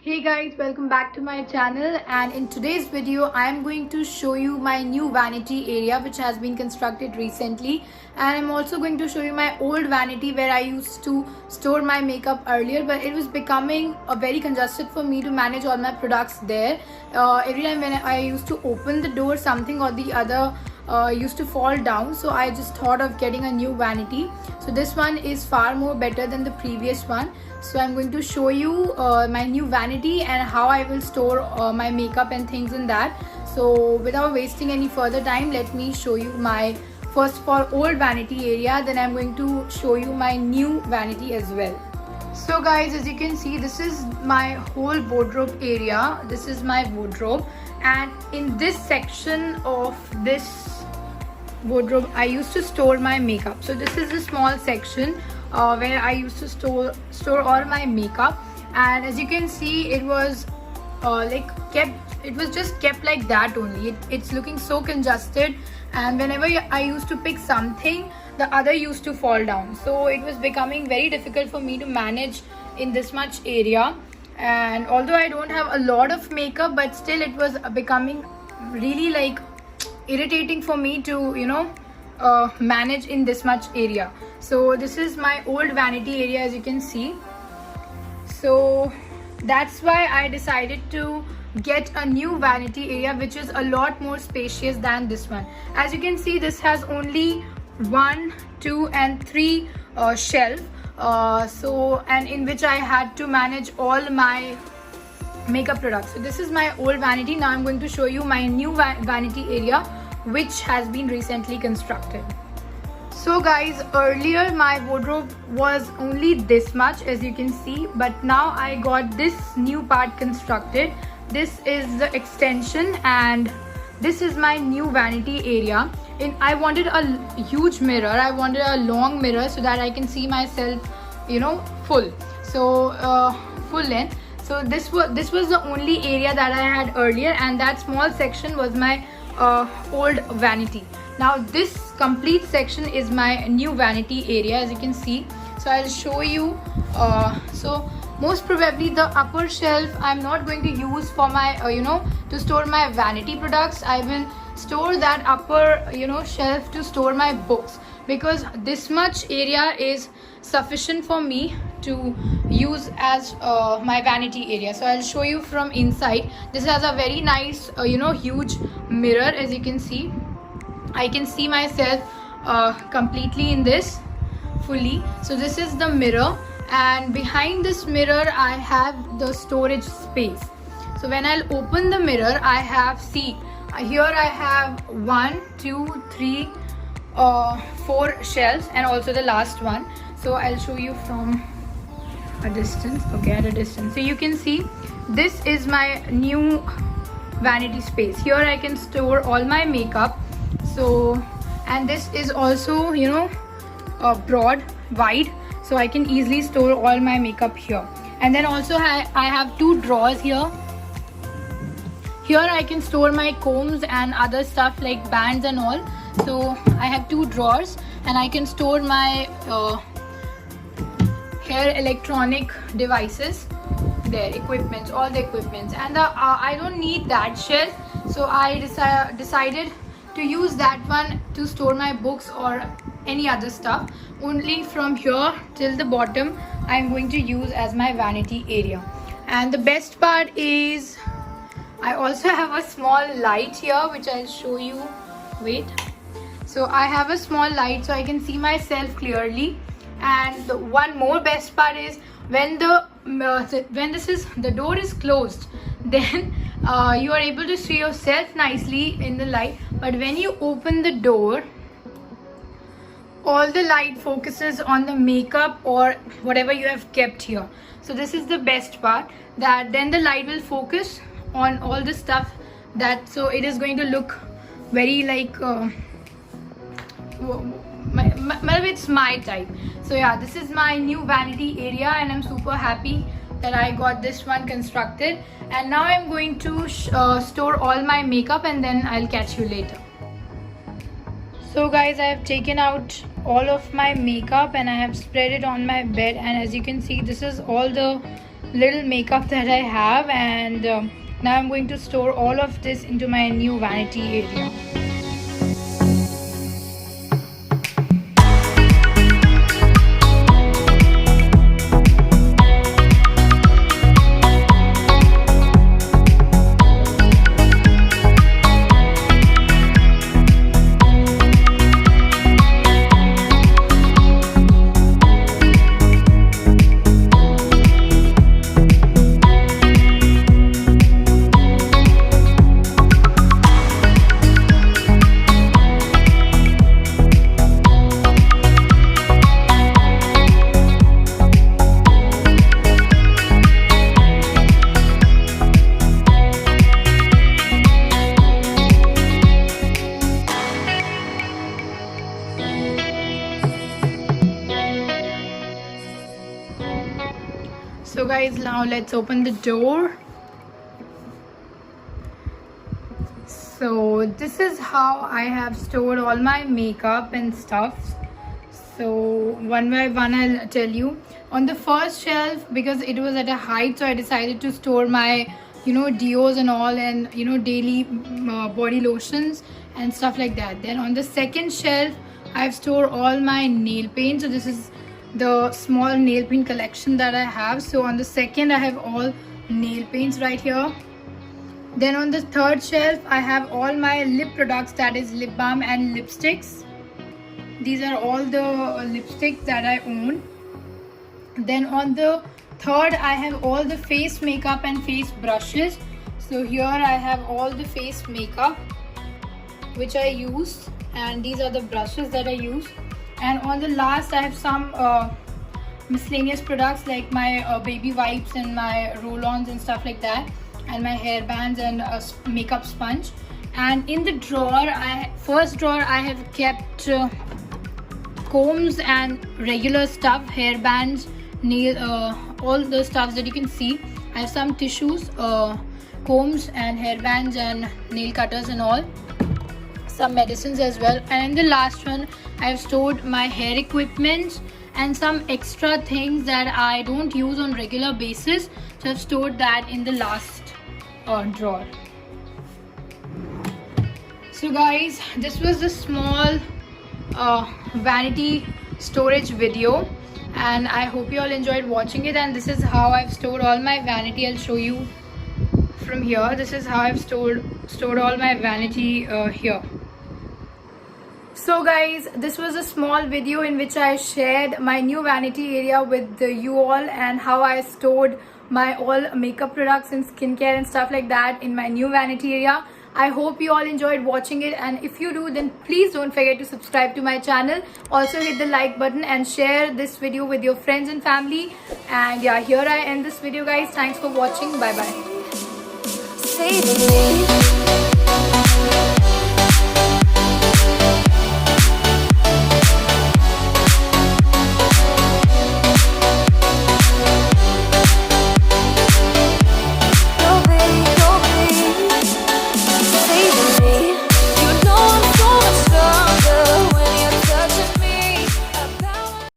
Hey guys, welcome back to my channel, and in today's video I am going to show you my new vanity area which has been constructed recently, and I'm also going to show you my old vanity where I used to store my makeup earlier, but it was becoming very congested for me to manage all my products there. Every time when I used to open the door, something or the other used to fall down, so I just thought of getting a new vanity. So this one is far more better than the previous one. So I'm going to show you my new vanity and how I will store my makeup and things in that. So without wasting any further time, let me show you my first of all old vanity area, then I'm going to show you my new vanity as well. So guys, as you can see, this is my whole wardrobe area. This is my wardrobe, and in this section of this wardrobe I used to store my makeup. So this is a small section where I used to store all my makeup, and as you can see, it was just kept like that only. It's looking so congested, and whenever I used to pick something, the other used to fall down, so it was becoming very difficult for me to manage in this much area. And although I don't have a lot of makeup, but still it was becoming really irritating for me to manage in this much area. So this is my old vanity area, as you can see. So that's why I decided to get a new vanity area which is a lot more spacious than this one. As you can see, this has only 1, 2 and 3 shelf, and in which I had to manage all my makeup products. So this is my old vanity. Now I'm going to show you my new vanity area which has been recently constructed. So guys, earlier my wardrobe was only this much, as you can see, but now I got this new part constructed. This is the extension, and this is my new vanity area. I wanted a huge mirror. I wanted a long mirror so that I can see myself, full. So full length. So this was the only area that I had earlier, and that small section was my old vanity. Now this complete section is my new vanity area, as you can see. So I'll show you. So most probably the upper shelf I'm not going to use for my to store my vanity products. I will store that upper shelf to store my books, because this much area is sufficient for me to use as my vanity area. So I'll show you from inside. This has a very nice huge mirror. As you can see, I can see myself completely in this fully. So this is the mirror, and behind this mirror I have the storage space. So when I'll open the mirror, I have, see, here I have 1, 2, 3, 4 shelves, and also the last one. So I'll show you from a distance. Okay, at a distance. So you can see this is my new vanity space. Here I can store all my makeup. So, and this is also broad, wide, so I can easily store all my makeup here. And then also I have 2 drawers here. Here I can store my combs and other stuff like bands and all. So I have 2 drawers, and I can store my hair electronic devices there, equipments, all the equipments. And I don't need that shelf, so I decided to use that one to store my books or any other stuff. Only from here till the bottom I'm going to use as my vanity area. And the best part is I also have a small light here which I'll show you. Wait. So I have a small light so I can see myself clearly. And the one more best part is when the door is closed, then you are able to see yourself nicely in the light. But when you open the door, all the light focuses on the makeup or whatever you have kept here. So this is the best part, that then the light will focus on all the stuff, so it is going to look very it's my type. So yeah, this is my new vanity area, and I'm super happy that I got this one constructed. And now I'm going to store all my makeup, and then I'll catch you later. So guys, I have taken out all of my makeup and I have spread it on my bed, and as you can see, this is all the little makeup that I have, and now I'm going to store all of this into my new vanity area. So guys, now let's open the door. So this is how I have stored all my makeup and stuff. So one by one I'll tell you. On the first shelf, because it was at a height, so I decided to store my deos and all, and daily body lotions and stuff like that. Then on the second shelf I've stored all my nail paint. So this is the small nail paint collection that I have. So on the second I have all nail paints right here. Then on the third shelf I have all my lip products, that is lip balm and lipsticks. These are all the lipsticks that I own. Then on the third I have all the face makeup and face brushes. So here I have all the face makeup which I use, and these are the brushes that I use. And on the last I have some miscellaneous products like my baby wipes and my roll-ons and stuff like that, and my hair bands and a makeup sponge. And in the drawer, first drawer I have kept combs and regular stuff, hair bands, nail, all the stuffs that you can see. I have some tissues, combs and hair bands and nail cutters and all, some medicines as well. And in the last one I have stored my hair equipment and some extra things that I don't use on regular basis, so I've stored that in the last drawer. So guys, this was the small vanity storage video, and I hope you all enjoyed watching it. And this is how I've stored all my vanity. I'll show you from here. This is how I've stored all my vanity here. So guys, this was a small video in which I shared my new vanity area with you all, and how I stored my all makeup products and skincare and stuff like that in my new vanity area. I hope you all enjoyed watching it, and if you do, then please don't forget to subscribe to my channel. Also hit the like button and share this video with your friends and family. And yeah, here I end this video guys. Thanks for watching. Bye bye.